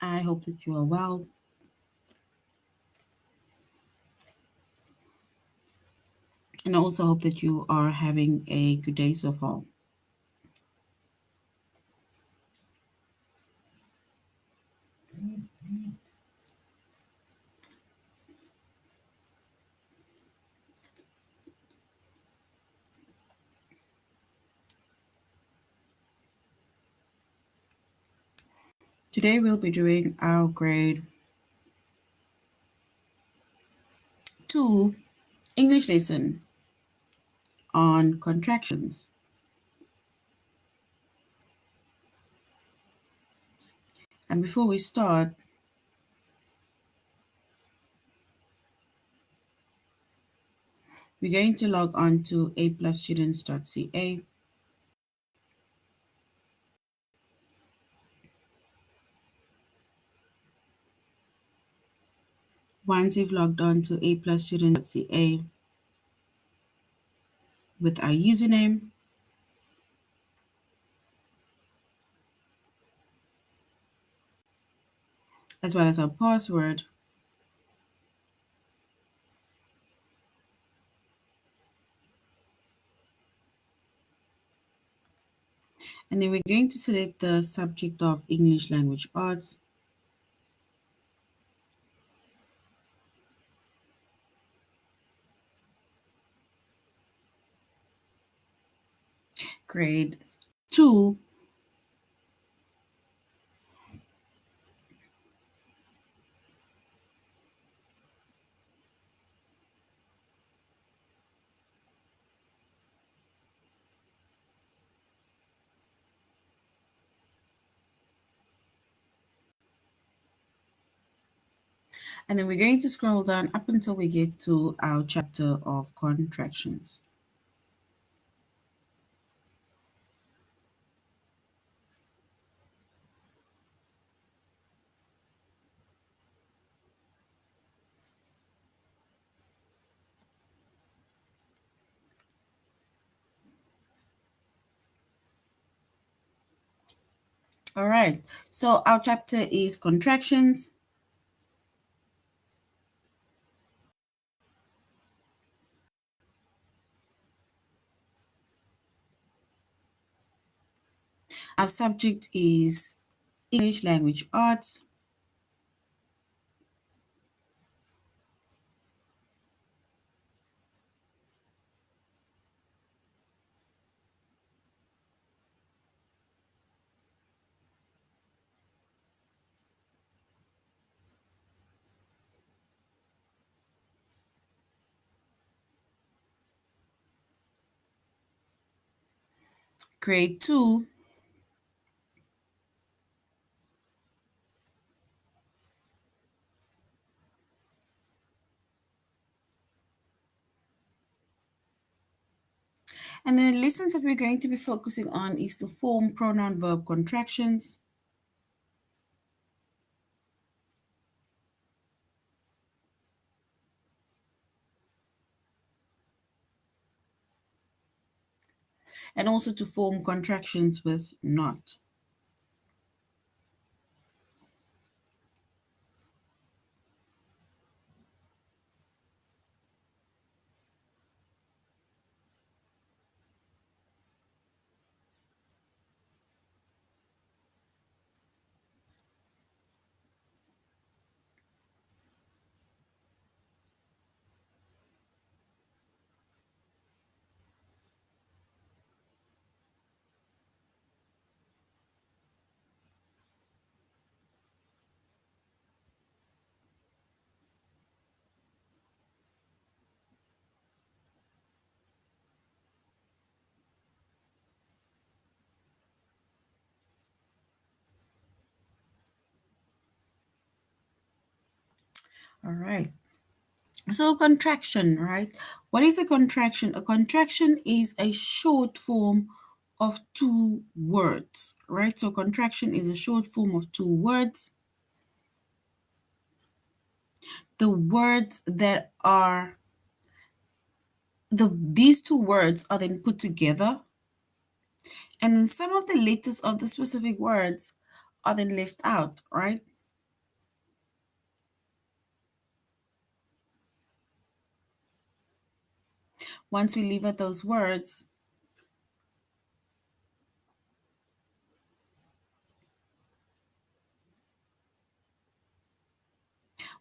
I hope that you are well. And I also hope that you are having a good day so far. Today we'll be doing our grade 2 English lesson on contractions. And before we start, we're going to log on to aplusstudents.ca. Once you've logged on to aplusstudents.ca with our username, as well as our password, and then we're going to select the subject of English Language Arts. Grade 2. And then we're going to scroll down up until we get to our chapter of contractions. All right, so our chapter is contractions. Our subject is English Language Arts. Grade 2. And the lessons that we're going to be focusing on is the form, pronoun, verb contractions. And also to form contractions with not. All right. So contraction, right? What is a contraction? A contraction is a short form of two words, right? So contraction is a short form of two words. The words that are these two words are then put together, and then some of the letters of the specific words are then left out, right? Once we leave out those words,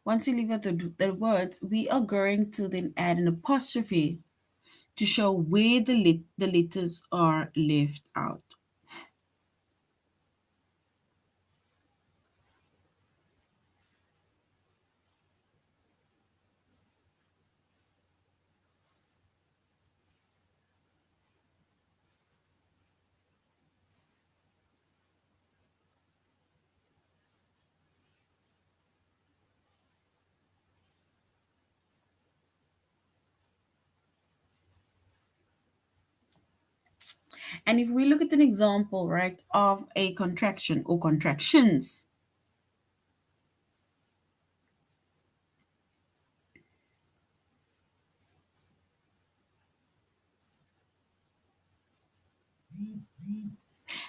the words, we are going to then add an apostrophe to show where the letters are left out. And if we look at an example, right, of a contraction or contractions,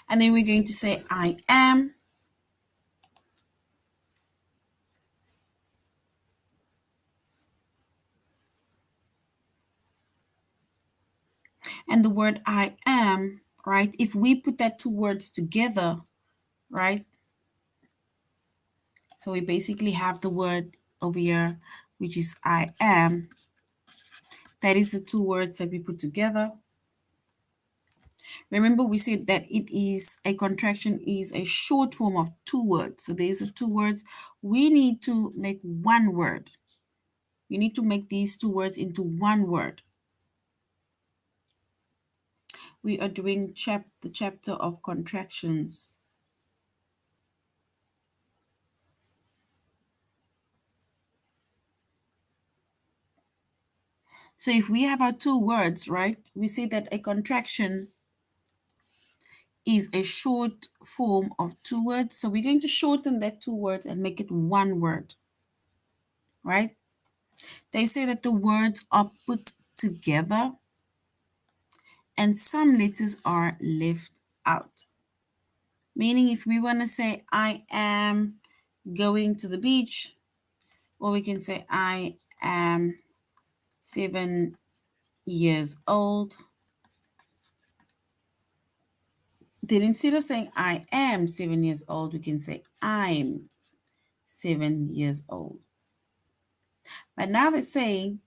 and then we're going to say I am, and the word I am, right, if we put that two words together, right, so we basically have the word over here, which is I am. That is the two words that we put together. Remember, we said that it is a contraction is a short form of two words. So there's the two words. We need to make one word. We need to make these two words into one word. We are doing the chapter of contractions. So if we have our two words, right, we say that a contraction is a short form of two words. So we're going to shorten that two words and make it one word, right? They say that the words are put together and some letters are left out. Meaning, if we want to say, I am going to the beach, or we can say, I am 7 years old. Then instead of saying, I am 7 years old, we can say, I'm 7 years old. But now they're saying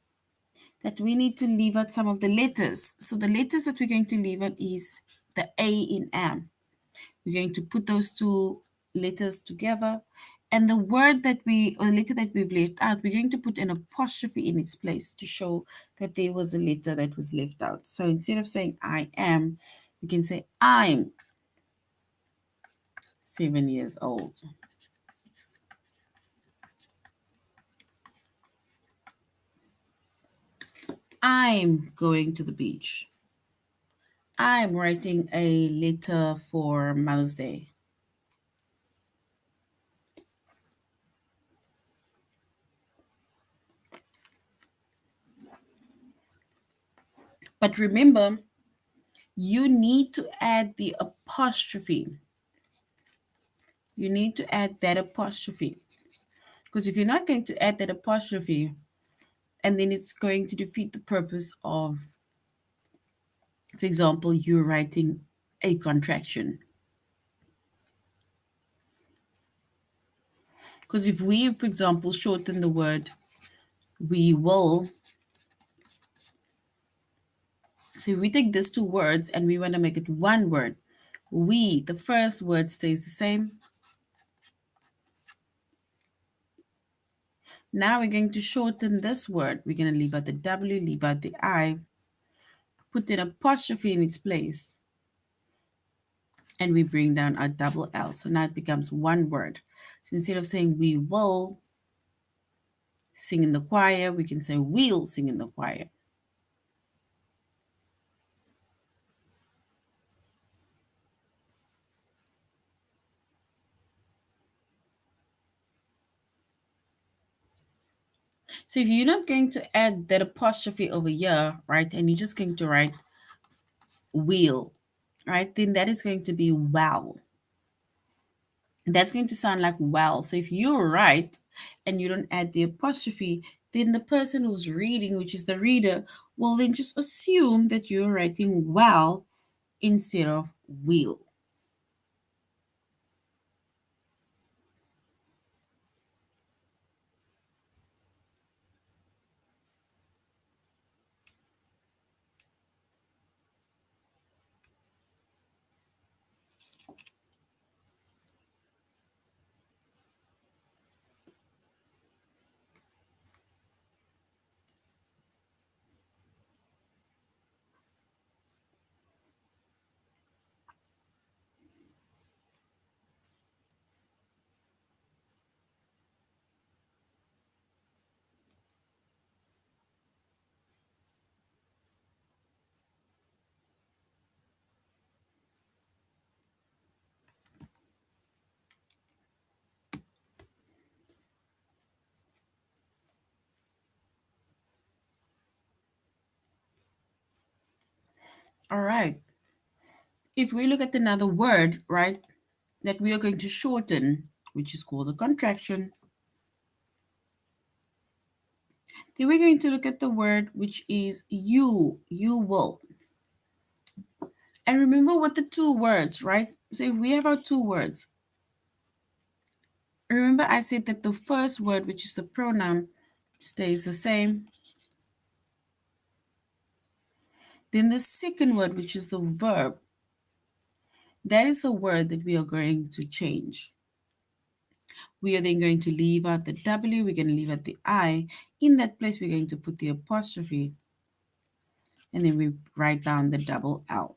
that we need to leave out some of the letters. So the letters that we're going to leave out is the A in am. We're going to put those two letters together. And the word that or the letter that we've left out, we're going to put an apostrophe in its place to show that there was a letter that was left out. So instead of saying I am, we can say I'm 7 years old. I'm going to the beach. I'm writing a letter for Mother's Day. But remember, you need to add the apostrophe. You need to add that apostrophe. Because if you're not going to add that apostrophe, and then it's going to defeat the purpose of, for example, you're writing a contraction. Because if we, for example, shorten the word we will, so if we take these two words and we want to make it one word, we, the first word stays the same. Now we're going to shorten this word. We're going to leave out the W, leave out the I, put an apostrophe in its place, and we bring down our double L. So now it becomes one word. So instead of saying we will sing in the choir, we can say we'll sing in the choir. So if you're not going to add that apostrophe over here, right, and you're just going to write will, right, then that is going to be well. That's going to sound like well. So if you write and you don't add the apostrophe, then the person who's reading, which is the reader, well, then just assume that you're writing well instead of will. All right. If we look at another word, right, that we are going to shorten, which is called a contraction, then we're going to look at the word which is you will. And remember what the two words, right? So if we have our two words, remember I said that the first word, which is the pronoun, stays the same. Then the second word, which is the verb, that is a word that we are going to change. We are then going to leave out the W, we're going to leave out the I. In that place, we're going to put the apostrophe, and then we write down the double L.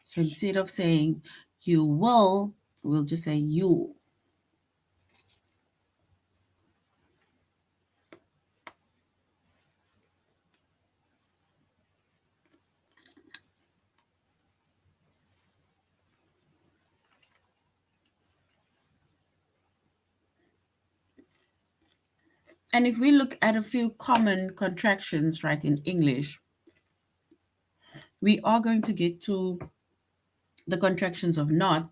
So instead of saying you will, we'll just say you. And if we look at a few common contractions, right, in English, we are going to get to the contractions of not.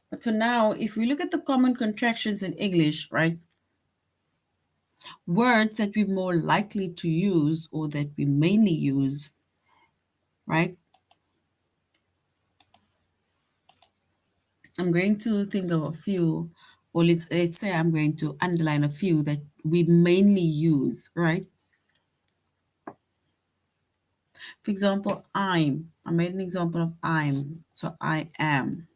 But for now, if we look at the common contractions in English, right, words that we're more likely to use or that we mainly use, right, I'm going to think of a few, or let's say I'm going to underline a few that we mainly use, right? For example, I'm. I made an example of I'm. So I am.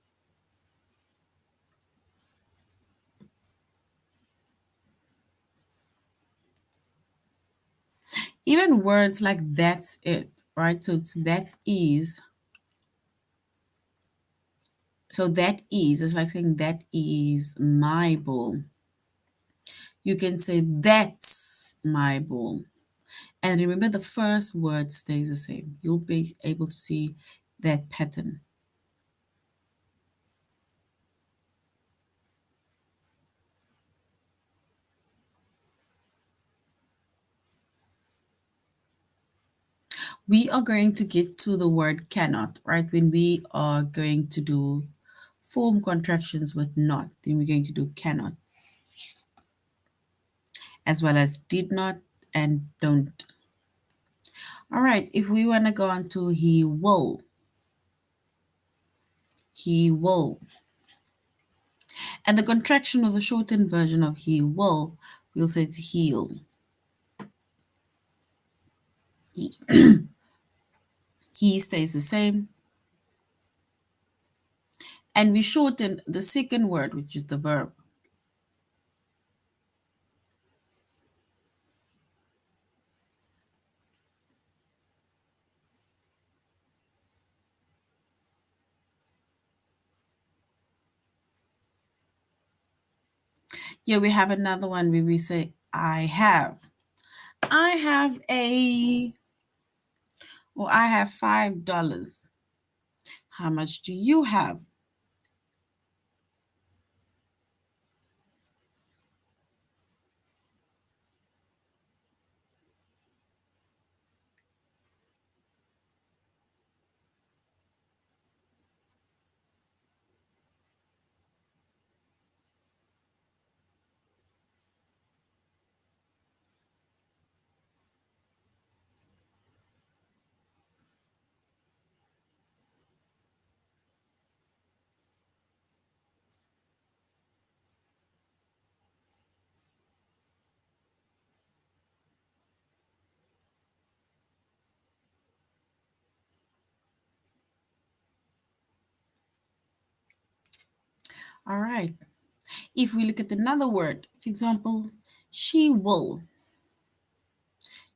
Even words like that's it, right? So it's that is. So that is, it's like saying that is my ball. You can say that's my ball. And remember the first word stays the same. You'll be able to see that pattern. We are going to get to the word cannot, right? When we are going to do form contractions with not, then we're going to do cannot, as well as did not and don't. All right, if we want to go on to he will, he will. And the contraction or the shortened version of he will, we'll say it's heal. He, he stays the same. And we shorten the second word, which is the verb. Here we have another one where we say I have. I have a, or I have $5. How much do you have? All right. If we look at another word, for example, she will.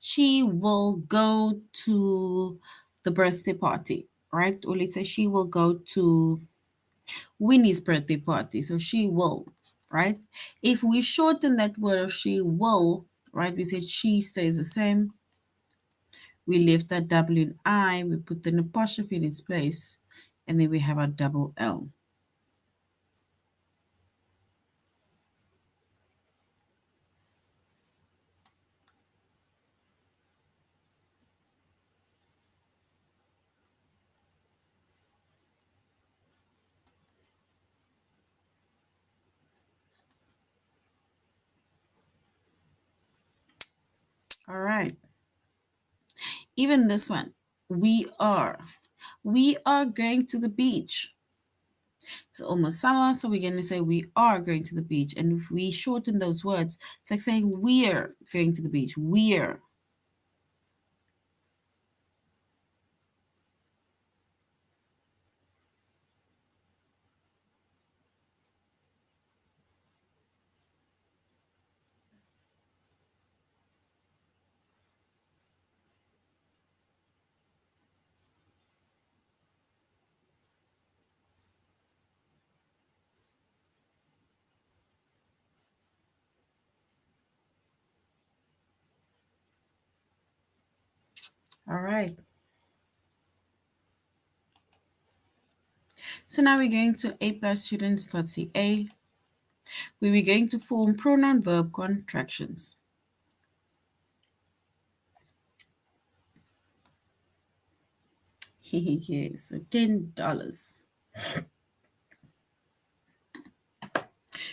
She will go to the birthday party, right? Or let's say she will go to Winnie's birthday party. So she will, right? If we shorten that word of she will, right? We said she stays the same. We left that W and I, we put an apostrophe in its place, and then we have our double L. All right. Even this one, we are. We are going to the beach. It's almost summer, so we're going to say we are going to the beach. And if we shorten those words, it's like saying we're going to the beach. We're. All right. So now we're going to a+students.ca, where we're going to form pronoun verb contractions. Yeah, so $10.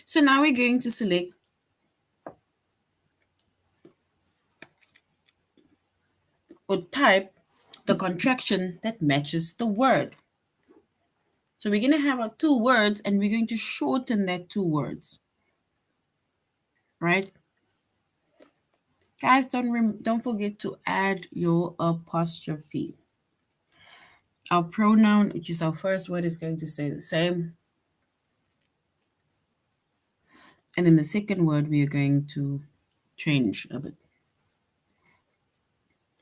So now we're going to select or type the contraction that matches the word. So we're going to have our two words and we're going to shorten that two words, right? Guys, don't forget to add your apostrophe. Our pronoun, which is our first word, is going to stay the same. And then the second word, we are going to change a bit,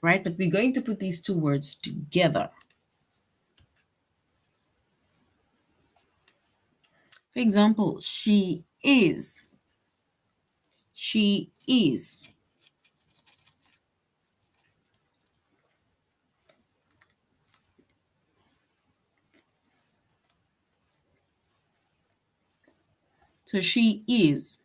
right? But we're going to put these two words together. For example, she is. She is. So she is.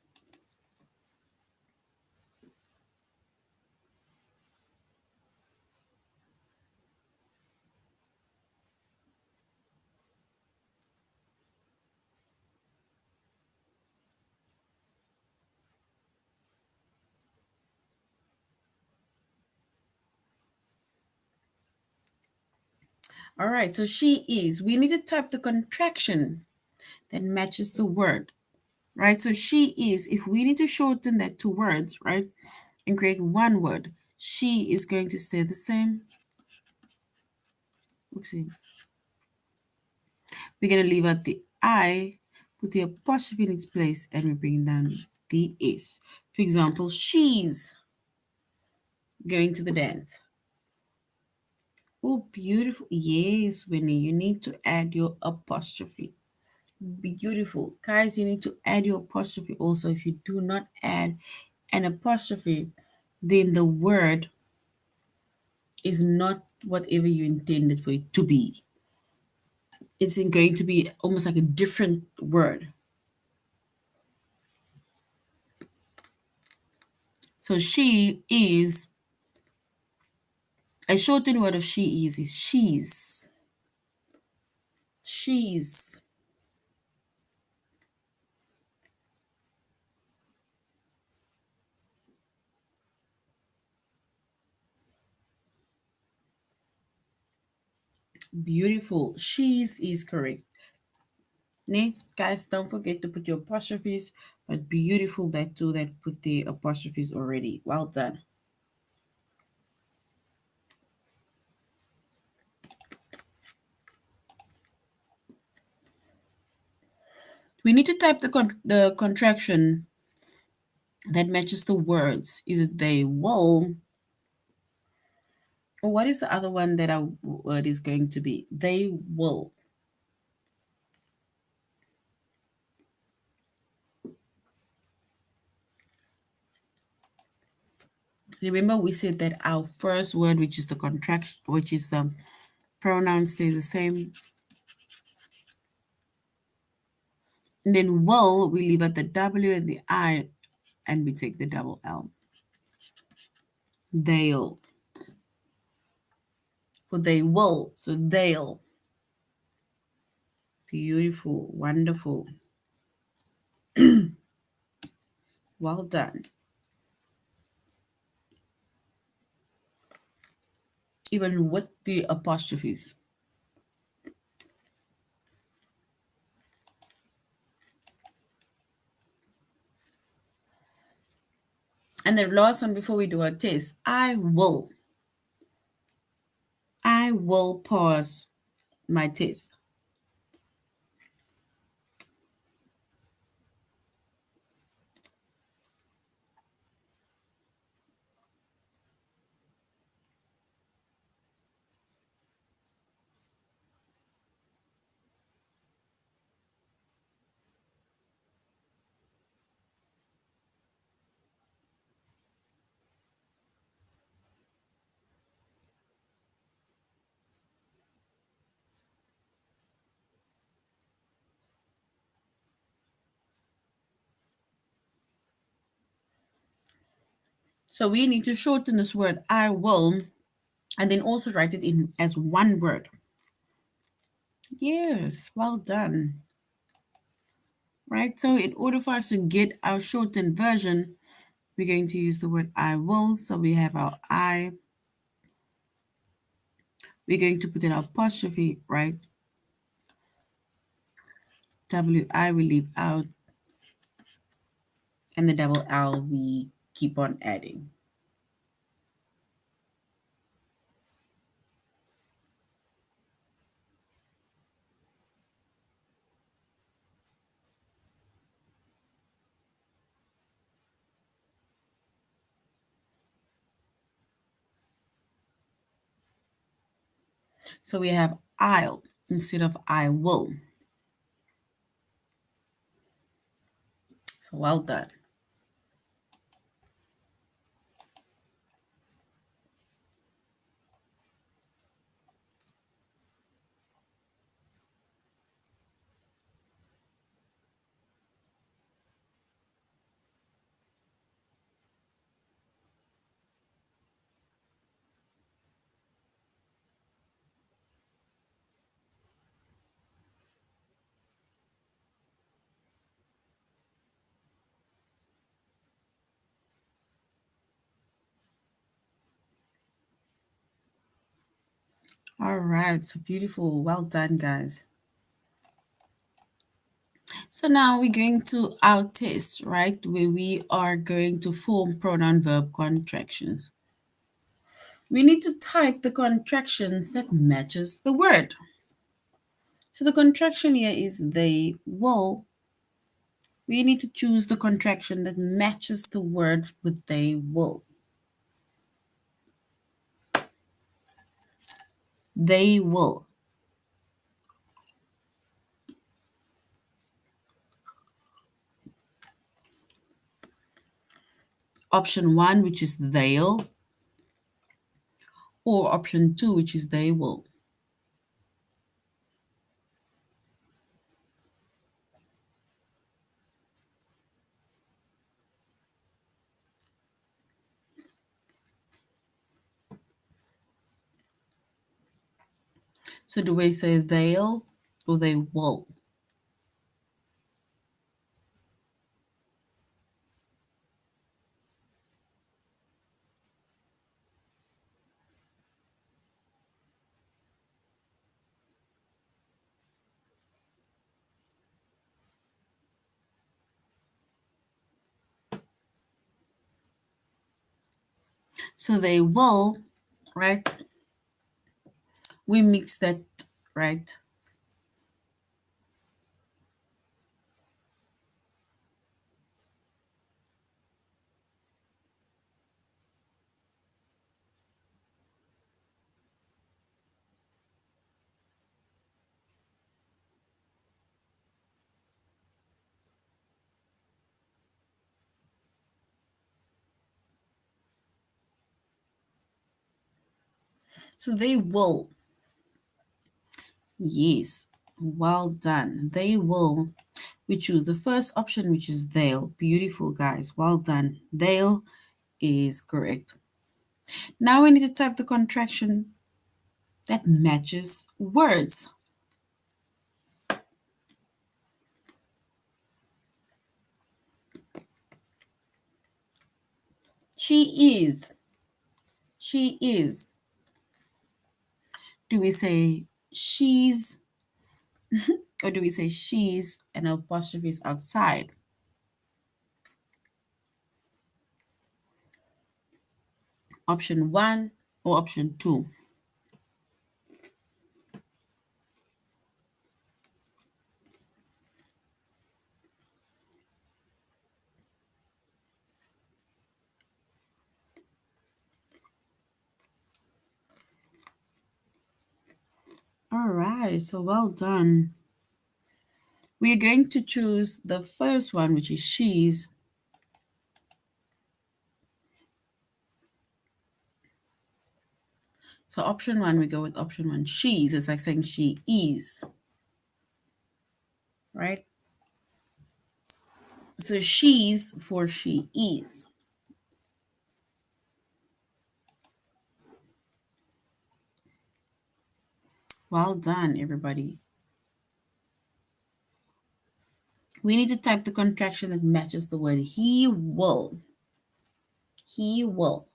All right, so she is. We need to type the contraction that matches the word, right? So she is. If we need to shorten that two words, right, and create one word, she is going to stay the same. Oopsie. We're going to leave out the I, put the apostrophe in its place, and we bring down the S. For example, she's going to the dance. Oh, beautiful. Yes, Winnie, you need to add your apostrophe. Beautiful. Guys, you need to add your apostrophe also. If you do not add an apostrophe, then the word is not whatever you intended for it to be. It's going to be almost like a different word. So she is, a shortened word of she is she's. She's. Beautiful. She's is correct. Ne? Guys, don't forget to put your apostrophes, but beautiful that too that put the apostrophes already. Well done. We need to type the contraction that matches the words. Is it they will? Or what is the other one that our word is going to be? They will. Remember, we said that our first word, which is the contraction, which is the pronoun, stays the same. And then will, we leave out the W and the I, and we take the double L. They'll. For they will, so they'll. Beautiful, wonderful. Well done. Even with the apostrophes. And the last one before we do our test, I will. I will pass my test. So we need to shorten this word I will and then also write it in as one word. Yes, well done. Right, so in order for us to get our shortened version, we're going to use the word I will. So we have our I. We're going to put an apostrophe, right? WI we leave out, and the double L we keep on adding. So we have I'll instead of I will. So well done. All right, so beautiful. Well done, guys. So now we're going to our test, right? Where we are going to form pronoun verb contractions. We need to type the contractions that matches the word. So the contraction here is they will. We need to choose the contraction that matches the word with they will. They will. Option 1, which is they'll, or option 2, which is they will. So do we say they'll or they will? So they will, right? We mix that, right? So they will. Yes. Well done. They will. We choose the first option, which is they'll. Beautiful, guys. Well done. They'll is correct. Now we need to type the contraction that matches words. She is. She is. Do we say she's or do we say she's and apostrophe is outside? Option one or option two? All right, so well done. We're going to choose the first one, which is she's. So option one, we go with option one. She's. It's like saying she is, right? So she's for she is. Well done, everybody. We need to type the contraction that matches the word he will. He will.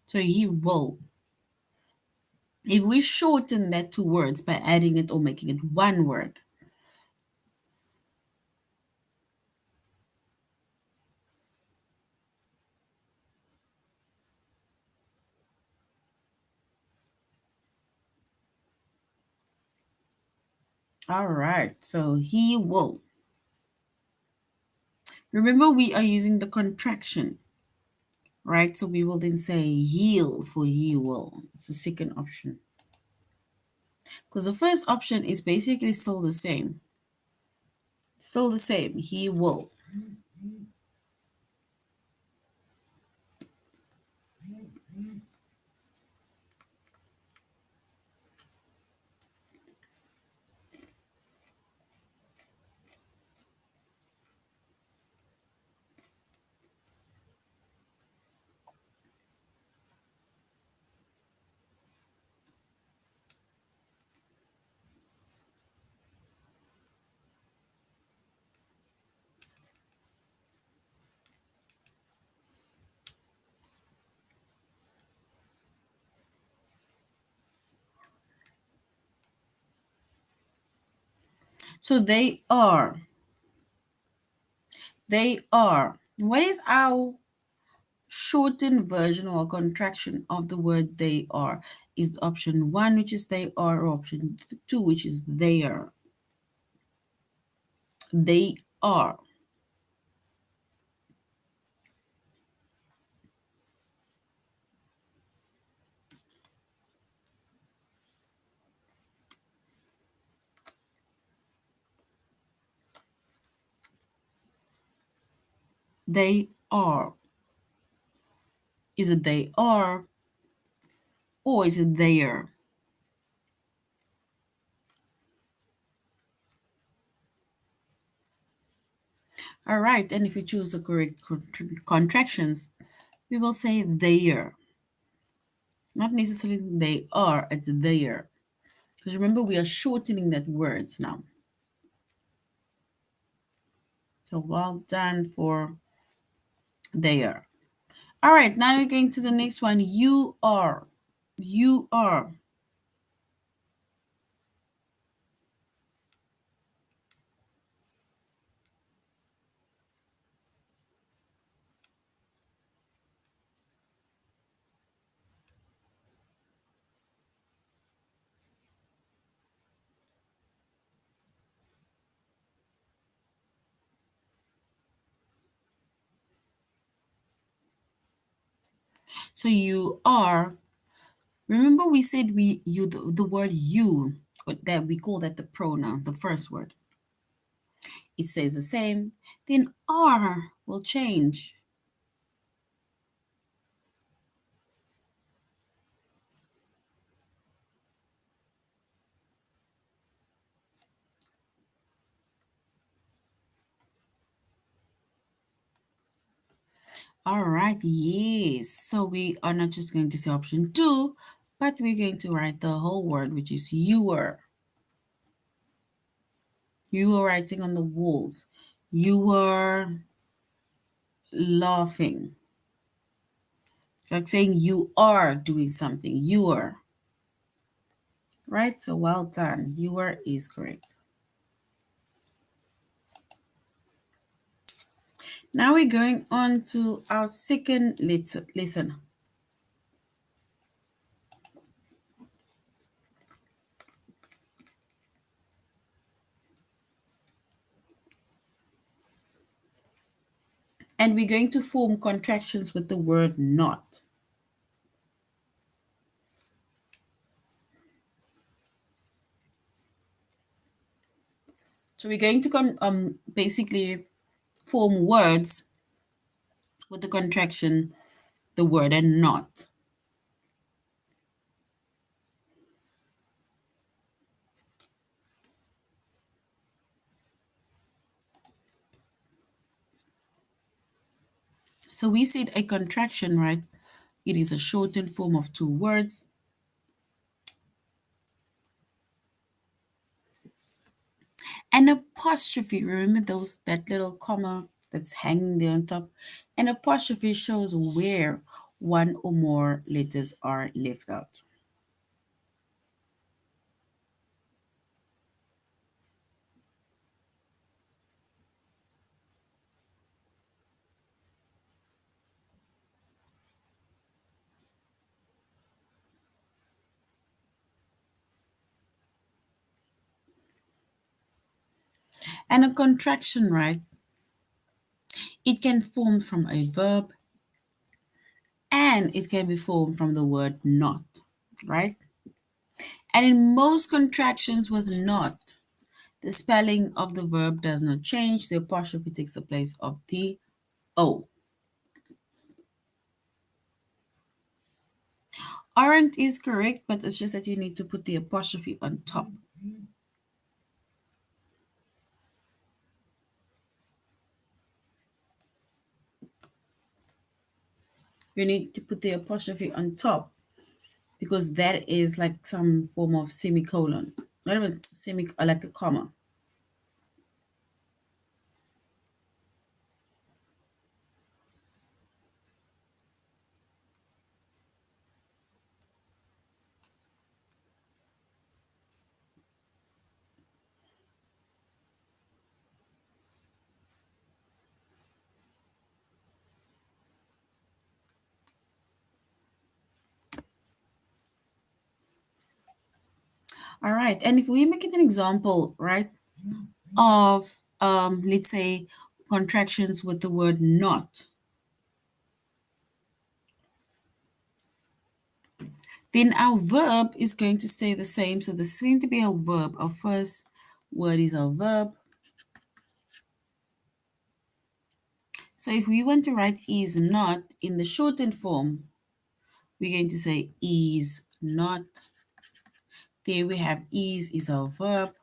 So he will. If we shorten that two words by adding it or making it one word, all right, so he will. Remember, we are using the contraction, right? So we will then say he'll for he will. It's the second option. Because the first option is basically still the same. Still the same. He will. So they are. They are. What is our shortened version or contraction of the word they are? Is option one, which is they are, or option two, which is they are? They are. They are. Is it they are or is it there? All right, and if we choose the correct contractions, we will say there. Not necessarily they are, it's there. Because remember, we are shortening that words now. So well done for there. All right, now we're going to the next one. You are. You are. So you are, remember we said the word you, but that we call that the pronoun, the first word. It stays the same. Then are will change. All right, yes. So we are not just going to say option two, but we're going to write the whole word, which is you were. You were writing on the walls. You were laughing. It's like saying you are doing something. You are. Right? So well done. You are is correct. Now we're going on to our second lesson. And we're going to form contractions with the word not. So we're going to basically form words with the contraction, the word and not. So we said a contraction, right? It is a shortened form of two words. An apostrophe, remember that little comma that's hanging there on top? An apostrophe shows where one or more letters are left out. And a contraction, right? It can form from a verb and it can be formed from the word not, right? And in most contractions with not, the spelling of the verb does not change. The apostrophe takes the place of the O. Aren't is correct, but it's just that you need to put the apostrophe on top. You need to put the apostrophe on top because that is like some form of semicolon. Not even like a comma. All right. And if we make it an example, right, of let's say contractions with the word not, then our verb is going to stay the same. So this is going to be our verb. Our first word is our verb. So if we want to write is not in the shortened form, we're going to say is not. There we have is our verb.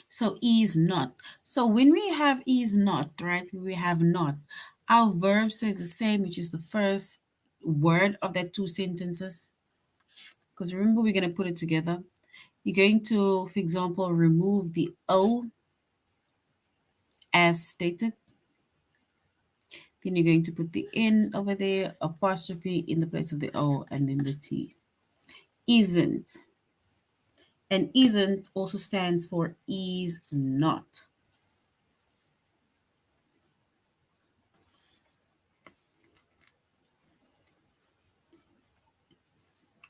So is not. So when we have is not, right, we have not. Our verb says the same, which is the first word of that two sentences. Because remember, we're going to put it together. You're going to, for example, remove the O as stated. Then you're going to put the N over there, apostrophe in the place of the O, and then the T. Isn't. And isn't also stands for is not.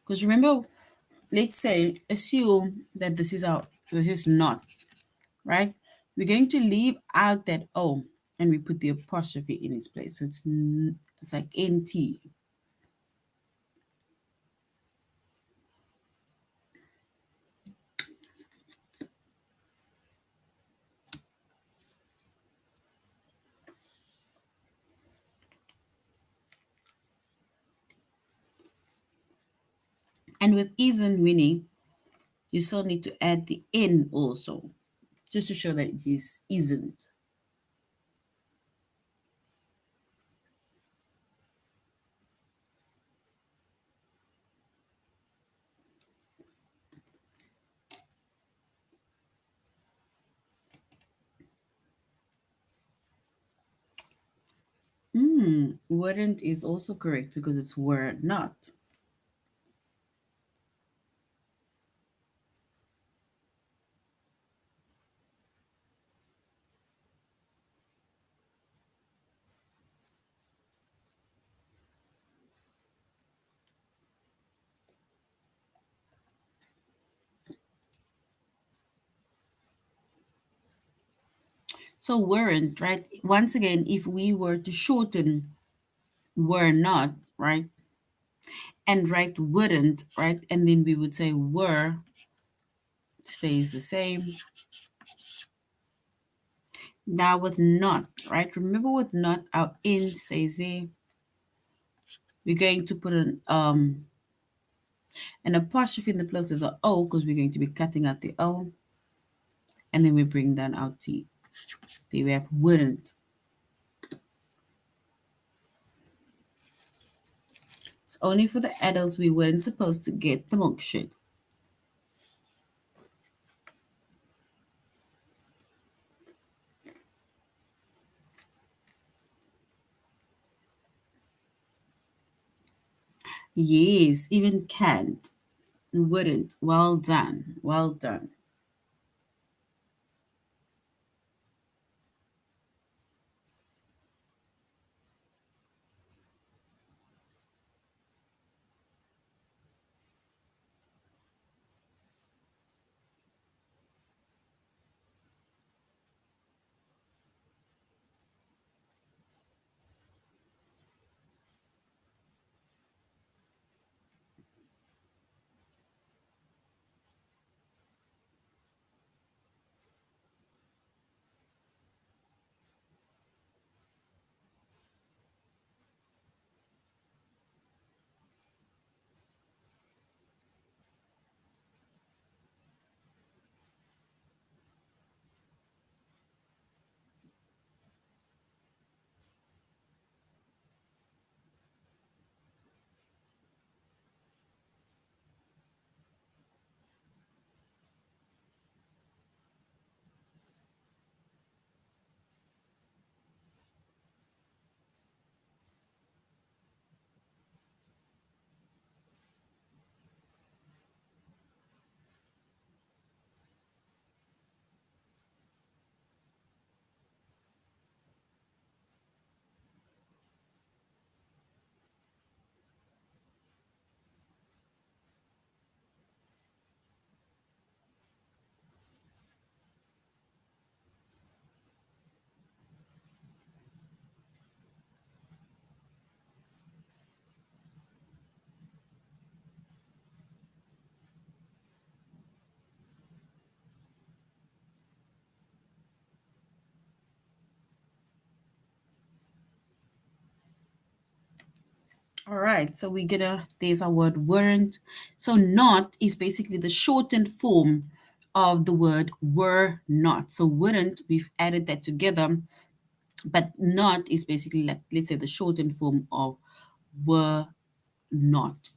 Because remember, let's say, assume that this is not, right? We're going to leave out that O and we put the apostrophe in its place. So it's like NT. And with isn't, Winnie, you still need to add the N also, just to show that it is isn't. Wouldn't is also correct because it's were not. So weren't, right? Once again, if we were to shorten were not, right? And write wouldn't, right? And then we would say were stays the same. Now with not, right? Remember with not, our in stays there. We're going to put an apostrophe in the place of the O because we're going to be cutting out the O. And then we bring down our T. There we have wouldn't. It's only for the adults we weren't supposed to get the milkshake. Yes, even can't, wouldn't. Well done. Well done. All right, so there's our word weren't. So not is basically the shortened form of the word were not. So wouldn't, we've added that together, but not is basically like, let's say, the shortened form of were not.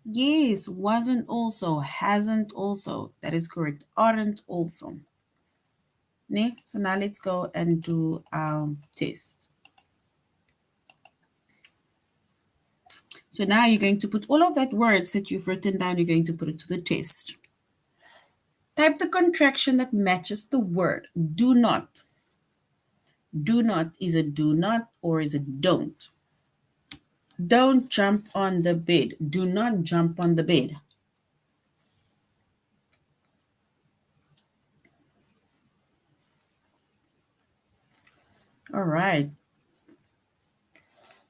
Yes, wasn't also, hasn't also. That is correct. Aren't also. Ne? So now let's go and do our test. So now you're going to put all of that words that you've written down, you're going to put it to the test. Type the contraction that matches the word. Do not. Do not. Is it do not or is it don't? Don't jump on the bed. Do not jump on the bed. All right.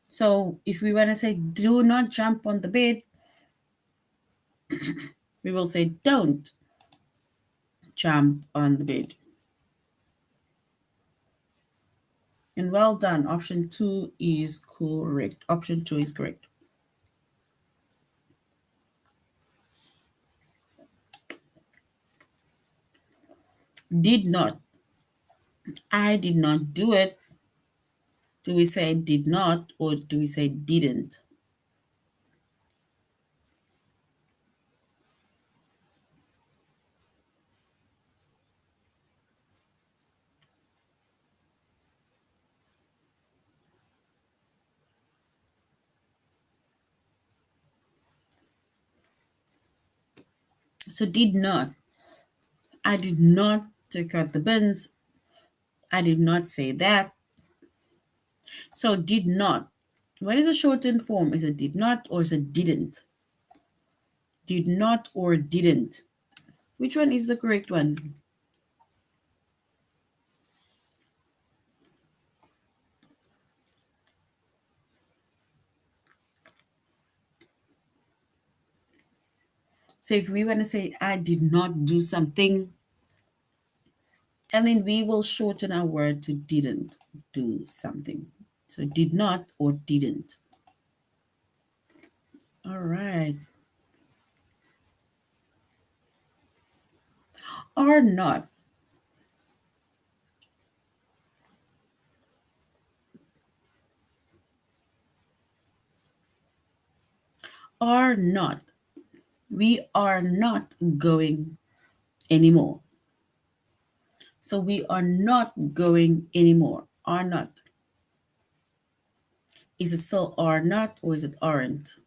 So if we want to say do not jump on the bed, we will say don't jump on the bed. And well done. Option 2 is correct. Option 2 is correct. Did not. I did not do it. Do we say did not or do we say didn't? So did not. I did not take out the bins. I did not say that. So did not. What is the shortened form? Is it did not or is it didn't? Did not or didn't? Which one is the correct one? So if we want to say I did not do something, and then we will shorten our word to didn't do something. So did not or didn't. All right. Are not. Are not. We are not going anymore. So we are not going anymore. Are not. Is it still are not or is it aren't?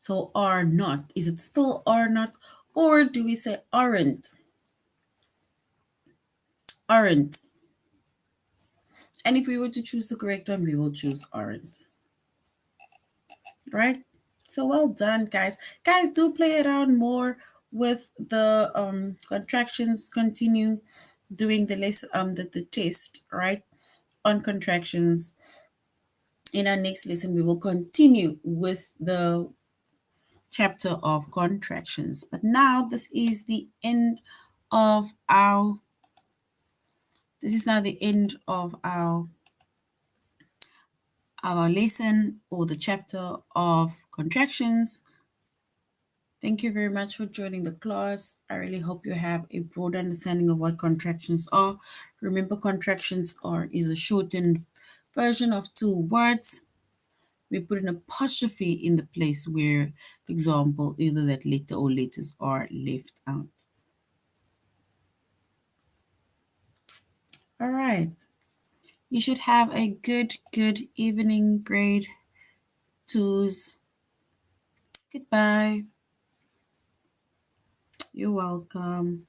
So are not. Is it still are not? Or do we say aren't? Aren't. And if we were to choose the correct one, we will choose aren't. Right? So well done, guys. Guys, do play around more with the contractions. Continue doing the test, right? On contractions. In our next lesson, we will continue with the chapter of contractions. But now this is the end of our this is now the end of our lesson or the chapter of contractions. Thank you very much for joining the class. I really hope you have a broad understanding of what contractions are. Remember, contractions is a shortened version of two words. We put an apostrophe in the place where, for example, either that letter or letters are left out. All right. You should have a good evening, grade twos. Goodbye. You're welcome.